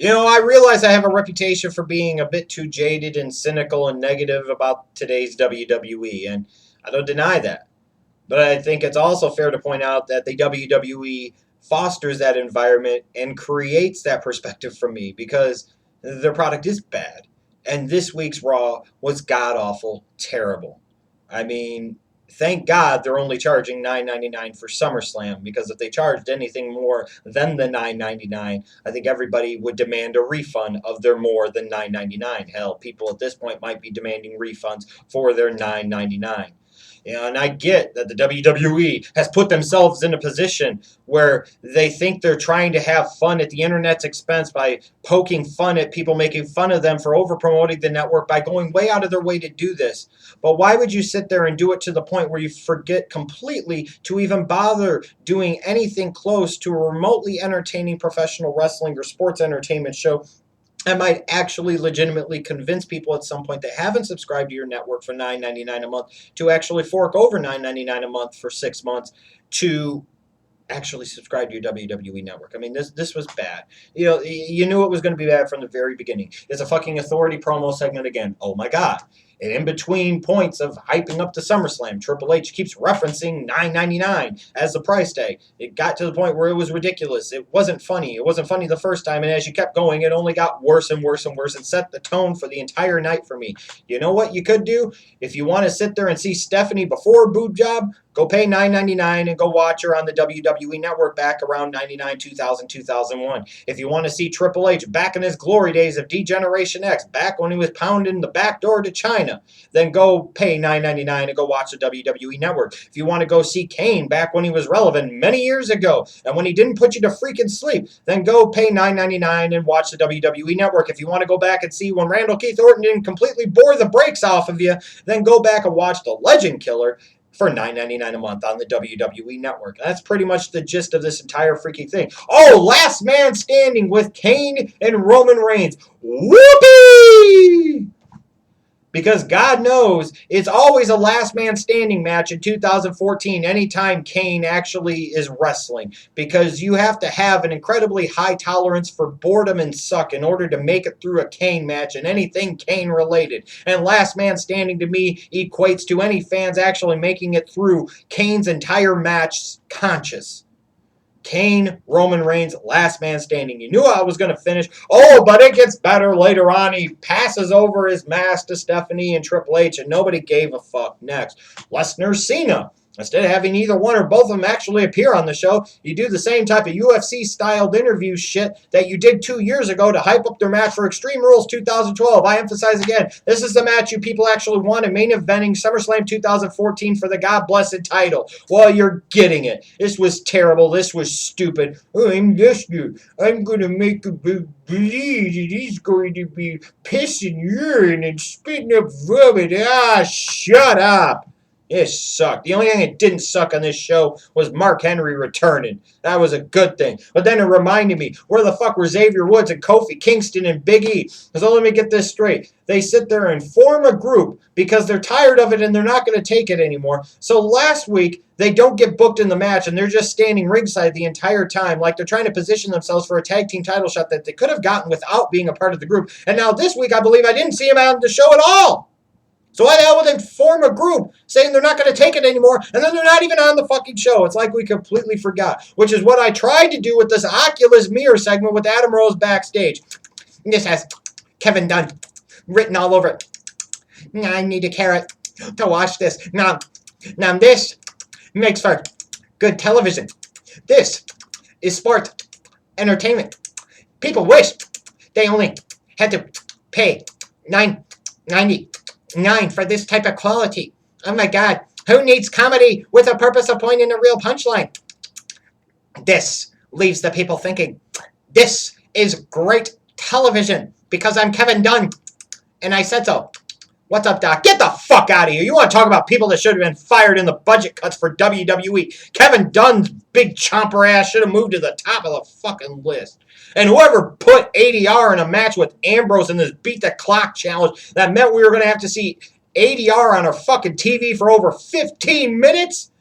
I realize I have a reputation for being a bit too jaded and cynical and negative about today's WWE, and I don't deny that. But I think it's also fair to point out that the WWE fosters that environment and creates that perspective for me because their product is bad. And this week's Raw was god awful, terrible. I mean, thank God they're only charging $9.99 for SummerSlam because if they charged anything more than the $9.99, I think everybody would demand a refund of their more than $9.99. Hell, people at this point might be demanding refunds for their $9.99. And I get that the WWE has put themselves in a position where they think they're trying to have fun at the internet's expense by poking fun at people, making fun of them for over promoting the network by going way out of their way to do this. But why would you sit there and do it to the point where you forget completely to even bother doing anything close to a remotely entertaining professional wrestling or sports entertainment show? I might actually legitimately convince people at some point that haven't subscribed to your network for $9.99 a month to actually fork over $9.99 a month for 6 months to actually subscribe to your WWE network. I mean, this was bad. You knew it was going to be bad from the very beginning. It's a fucking authority promo segment again. Oh my God. And in between points of hyping up to SummerSlam, Triple H keeps referencing $9.99 as the price tag. It got to the point where it was ridiculous. It wasn't funny. It wasn't funny the first time, and as you kept going, it only got worse and worse and worse and set the tone for the entire night for me. You know what you could do? If you want to sit there and see Stephanie before boob job, go pay $9.99 and go watch her on the WWE Network back around 99, 2000, 2001. If you want to see Triple H back in his glory days of D-Generation X, back when he was pounding the back door to China, then go pay $9.99 and go watch the WWE Network. If you want to go see Kane back when he was relevant many years ago and when he didn't put you to freaking sleep, then go pay $9.99 and watch the WWE Network. If you want to go back and see when Randall Keith Orton didn't completely bore the brakes off of you, then go back and watch the Legend Killer for $9.99 a month on the WWE Network. That's pretty much the gist of this entire freaking thing. Oh, last man standing with Kane and Roman Reigns. Whoopee! Because God knows it's always a last man standing match in 2014 anytime Kane actually is wrestling. Because you have to have an incredibly high tolerance for boredom and suck in order to make it through a Kane match and anything Kane related. And last man standing to me equates to any fans actually making it through Kane's entire match conscious. Kane, Roman Reigns, last man standing. You knew I was going to finish. Oh, but it gets better later on. He passes over his mask to Stephanie and Triple H, and nobody gave a fuck. Next, Lesnar, Cena. Instead of having either one or both of them actually appear on the show, you do the same type of UFC-styled interview shit that you did 2 years ago to hype up their match for Extreme Rules 2012. I emphasize again, this is the match you people actually wanted, main eventing SummerSlam 2014 for the God blessed title. Well, you're getting it. This was terrible. This was stupid. Oh, I'm Lesnar. I'm going to make a big bleed, and he's going to be pissing urine and spitting up vomit. Ah, shut up. It sucked. The only thing that didn't suck on this show was Mark Henry returning. That was a good thing. But then it reminded me, where the fuck were Xavier Woods and Kofi Kingston and Big E? So let me get this straight. They sit there and form a group because they're tired of it and they're not going to take it anymore. So last week, they don't get booked in the match and they're just standing ringside the entire time like they're trying to position themselves for a tag team title shot that they could have gotten without being a part of the group. And now this week, I believe I didn't see him on the show at all. So why the hell would they form a group saying they're not going to take it anymore, and then they're not even on the fucking show? It's like we completely forgot, which is what I tried to do with this Oculus Mirror segment with Adam Rose backstage. This has Kevin Dunn written all over it. I need a carrot to watch this. Now this makes for good television. This is sports entertainment. People wish they only had to pay $9.99 for this type of quality. Oh my God, who needs comedy with a purpose of pointing a real punchline? This leaves the people thinking, this is great television because I'm Kevin Dunn and I said so. What's up, Doc? Get the fuck out of here. You want to talk about people that should have been fired in the budget cuts for WWE? Kevin Dunn's big chomper ass should have moved to the top of the fucking list. And whoever put ADR in a match with Ambrose in this beat the clock challenge that meant we were going to have to see ADR on our fucking TV for over 15 minutes?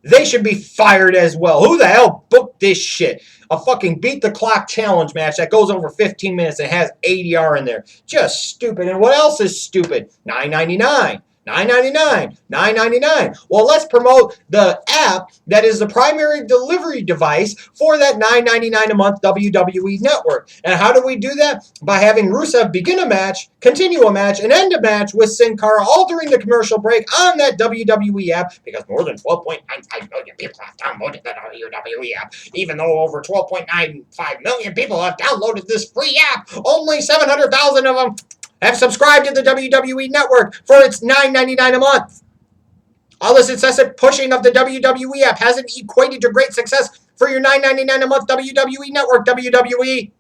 They should be fired as well. Who the hell booked this shit? A fucking beat the clock challenge match that goes over 15 minutes and has ADR in there. Just stupid. And what else is stupid? $9.99. $9.99, $9.99. Well, let's promote the app that is the primary delivery device for that $9.99 a month WWE network. And how do we do that? By having Rusev begin a match, continue a match, and end a match with Sin Cara all during the commercial break on that WWE app, because more than 12.95 million people have downloaded the WWE app. Even though over 12.95 million people have downloaded this free app, only 700,000 of them have subscribed to the WWE Network for its $9.99 a month. All this incessant pushing of the WWE app hasn't equated to great success for your $9.99 a month WWE Network, WWE.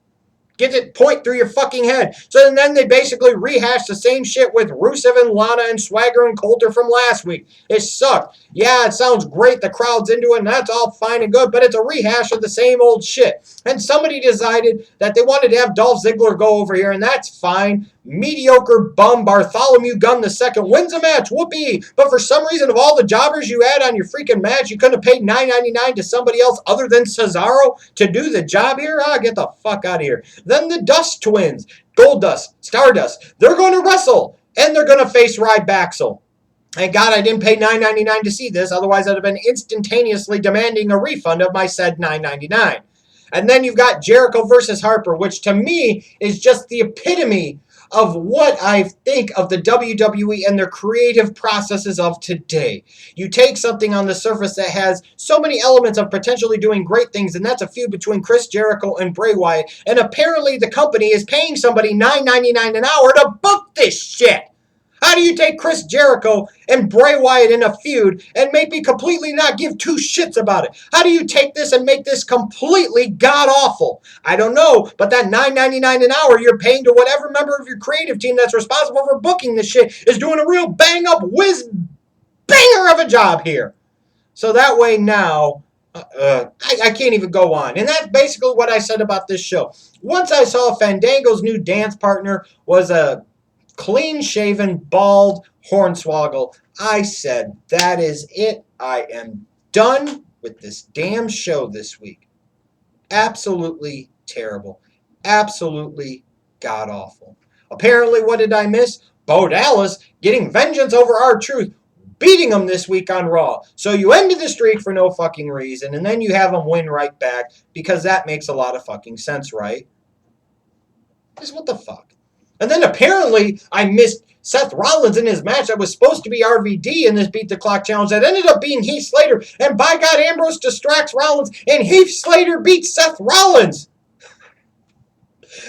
Get it point through your fucking head. So then they basically rehash the same shit with Rusev and Lana and Swagger and Coulter from last week. It sucked. Yeah, it sounds great. The crowd's into it, and that's all fine and good, but it's a rehash of the same old shit. And somebody decided that they wanted to have Dolph Ziggler go over here, and that's fine. Mediocre bum Bartholomew Gunn II wins a match. Whoopee. But for some reason, of all the jobbers you had on your freaking match, you couldn't have paid $9.99 to somebody else other than Cesaro to do the job here? Get the fuck out of here. Then the Dust Twins, Goldust, Stardust, they're going to wrestle, and they're going to face Ryback. Thank God I didn't pay $9.99 to see this, otherwise I'd have been instantaneously demanding a refund of my said $9.99. And then you've got Jericho versus Harper, which to me is just the epitome of what I think of the WWE and their creative processes of today. You take something on the surface that has so many elements of potentially doing great things, and that's a feud between Chris Jericho and Bray Wyatt, and apparently the company is paying somebody $9.99 an hour to book this shit. How do you take Chris Jericho and Bray Wyatt in a feud and make me completely not give two shits about it? How do you take this and make this completely god-awful? I don't know, but that $9.99 an hour you're paying to whatever member of your creative team that's responsible for booking this shit is doing a real bang-up whiz-banger of a job here. So that way now, I can't even go on. And that's basically what I said about this show. Once I saw Fandango's new dance partner was a clean-shaven, bald hornswoggle, I said, that is it. I am done with this damn show this week. Absolutely terrible. Absolutely god-awful. Apparently, what did I miss? Bo Dallas getting vengeance over R-Truth, beating him this week on Raw. So you ended the streak for no fucking reason, and then you have him win right back, because that makes a lot of fucking sense, right? Just what the fuck? And then apparently I missed Seth Rollins in his match that was supposed to be RVD in this Beat the Clock challenge that ended up being Heath Slater. And by God, Ambrose distracts Rollins and Heath Slater beats Seth Rollins.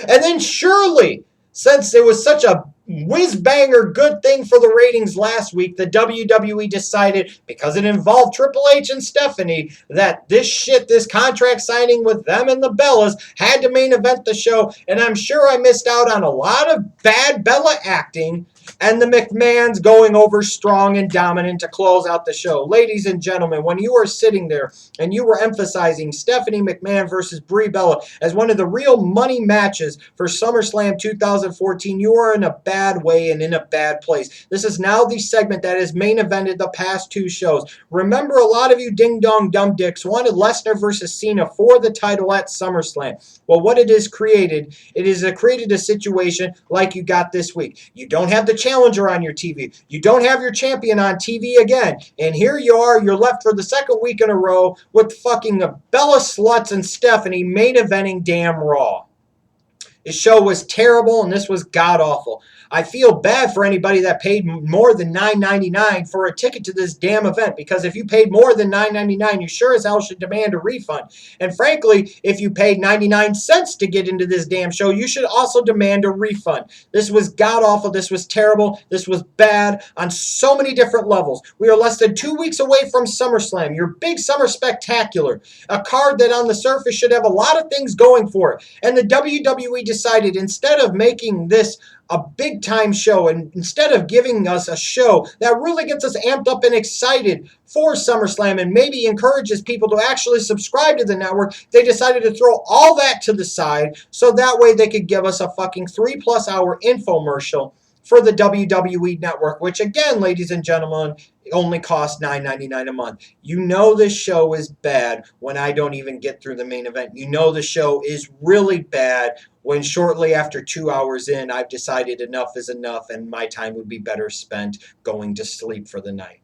And then surely, since it was such a whiz-banger good thing for the ratings last week, the WWE decided, because it involved Triple H and Stephanie, that this contract signing with them and the Bellas had to main event the show. And I'm sure I missed out on a lot of bad Bella acting and the McMahons going over strong and dominant to close out the show. Ladies and gentlemen, when you were sitting there and you were emphasizing Stephanie McMahon versus Brie Bella as one of the real money matches for SummerSlam 2014, you are in a bad way and in a bad place. This is now the segment that has main evented the past two shows. Remember, a lot of you ding-dong dumb dicks wanted Lesnar versus Cena for the title at SummerSlam. Well, what it has created, created a situation like you got this week. You don't have the challenger on your TV. You don't have your champion on TV again. And here you are, you're left for the second week in a row with fucking Bella Sluts and Stephanie main eventing damn Raw. This show was terrible, and this was god-awful. I feel bad for anybody that paid more than $9.99 for a ticket to this damn event, because if you paid more than $9.99, you sure as hell should demand a refund. And frankly, if you paid 99 cents to get into this damn show, you should also demand a refund. This was god-awful. This was terrible. This was bad on so many different levels. We are less than 2 weeks away from SummerSlam, your big summer spectacular, a card that on the surface should have a lot of things going for it. And the WWE decided, instead of making this a big-time show, and instead of giving us a show that really gets us amped up and excited for SummerSlam and maybe encourages people to actually subscribe to the network, they decided to throw all that to the side so that way they could give us a fucking 3+ hour infomercial for the WWE Network, which again, ladies and gentlemen, only cost $9.99 a month. You know the show is bad when I don't even get through the main event. You know the show is really bad when shortly after 2 hours in, I've decided enough is enough and my time would be better spent going to sleep for the night.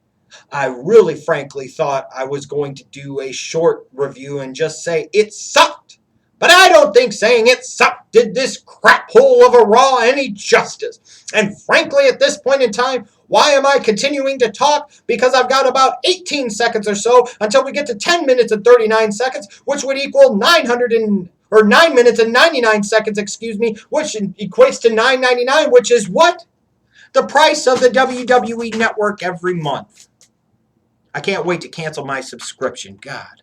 I really frankly thought I was going to do a short review and just say it sucked. But I don't think saying it sucked did this crap hole of a Raw any justice. And frankly, at this point in time, why am I continuing to talk? Because I've got about 18 seconds or so until we get to 10 minutes and 39 seconds, which would equal 9 minutes and 99 seconds, which equates to $9.99, which is what? The price of the WWE Network every month. I can't wait to cancel my subscription. God.